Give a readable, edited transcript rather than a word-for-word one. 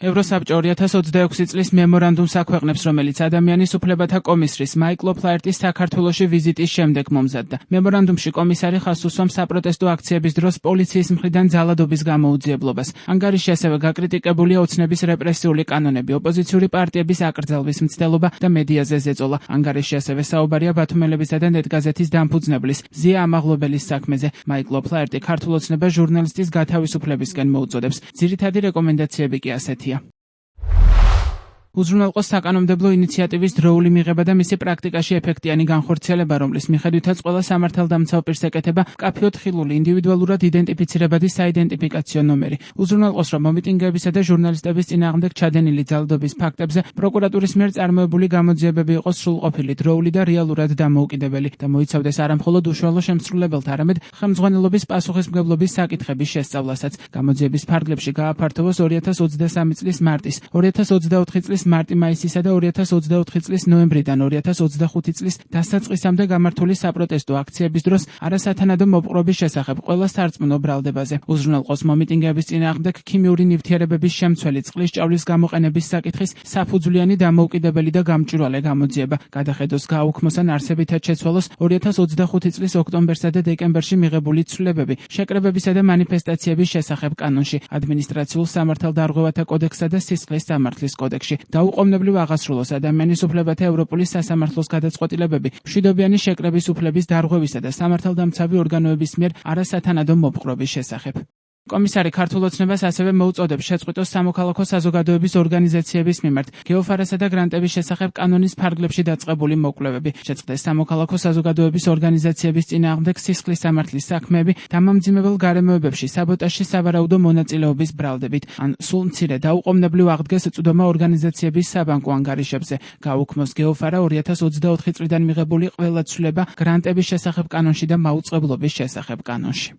ევროსაბჭო 2026 წლის მემორანდუმს აქვეყნებს, რომელიც ადამიანის უფლებათა კომისრის მაიკლ ოფლაერტის საქართველოში ვიზიტის შემდეგ მომზადდა. მემორანდუმში კომისარი ხაზს უსვამს საპროტესტო აქციების დროს პოლიციის მხრიდან ძალადობის გამოუძიებლობას. ანგარიში ასევე გაკრიტიკებულია ოცნების რეპრესიული კანონები, ოპოზიციური პარტიების აკრძალვის მცდელობა და მედიაზე ზეწოლა. ანგარიში ასევე საუბარია ბათუმელებისა და ნეტგაზეთის დამფუძნებლის ზია ამაღლობელის საქმეზე. მაიკლ ოფლაერტი ქართულ ოცნებას ჟურნალისტის გათავისუფლებისკენ მოუწოდებს. ძირითადი რეკომენდაციები კი ასეთია. უზრუნველყოს საკანონმდებლო ინიციატივის დროული მიღება და მისი პრაქტიკაში ეფექტიანი განხორციელება, რომლის მიხედვითაც ყველა სამართალდამცავ პირს ეკეთება მკაფიოდ ხილული ინდივიდუალურად იდენტიფიცირებადი საიდენტიფიკაციო ნომერი. უზრუნველყოს, რომ მომიტინგეებისა და ჟურნალისტების წინააღმდეგ ჩადენილი ძალადობის ფაქტებზე პროკურატურის მიერ წარმოებული გამოძიებები იყოს სრულყოფილი, დროული და რეალურად დამოუკიდებელი და მოიცავდეს არამხოლოდ უშუალო შემსრულებელთა, არამედ ხელმძღვანელობის პასუხისმგებლობის საკითხების შესწავლასაც. გამოძიების ფარგლებში გააფართოვოს 2023 წლის მარტის, 2024 წლის მარტი-მაისისა და 2024 წლის ნოემბრიდან 2025 წლის დასაწყისამდე გამართული საპროტესტო აქციების დროს არასათანადო მოპყრობის შესახებ ყველა სარწმუნო ბრალდებაზე. უზრუნველყოს მომიტინგეების წინააღმდეგ ქიმიური ნივთიერებების შემცველი, წყლის ჭავლის გამოყენების საკითხის საფუძვლიანი დამოუკიდებელი და გამჭვირვალე გამოძიება. გადახედოს გააუქმოს ან არსებითად შეცვალოს 2025 წლის ოქტომბერსა და დეკემბერში მიღებული ცვლილებები შეკრებებისა და მანიფესტაციების შესახებ კანონში, ადმინისტრაციულ სამართალდარღვევათა კოდექსსა და სისხლის სამართლის კოდექსში. დაუყოვნებლივ აღასრულოს ადამიანის უფლებათა ევროპული სასამართლოს გადაწყვეტილებები მშვიდობიანი შეკრების უფლების დარღვევისა და სამართალდამცავი ორგანოების მიერ არასათანადო მოპყრობის შესახებ. კომისარი ქართულ ოცნებას ასევე მოუწოდებს შეწყვიტოს სამოქალაქო საზოგადოების ორგანიზაციების მიმართ გეოფარასა და გრანტების შესახებ კანონის ფარგლებში დაწყებული მოკვლევები, შეწყდეს სამოქალაქო საზოგადოების ორგანიზაციების წინააღმდეგ სისხლის სამართლის საქმეები, დამამძიმებელ გარემოებებში საბოტაჟში სავარაუდო მონაწილეობის ბრალდებით, ან სულ მცირე დაუყოვნებლივ აღდგეს წვდომა ორგანიზაციების საბანკო ანგარიშებზე. გაუქმოს გეოფარა 2024 წლიდან მიღებული ყველა ცვლილება გრანტების შესახებ კანონში და მაუწყებლობის შესახებ კანონში.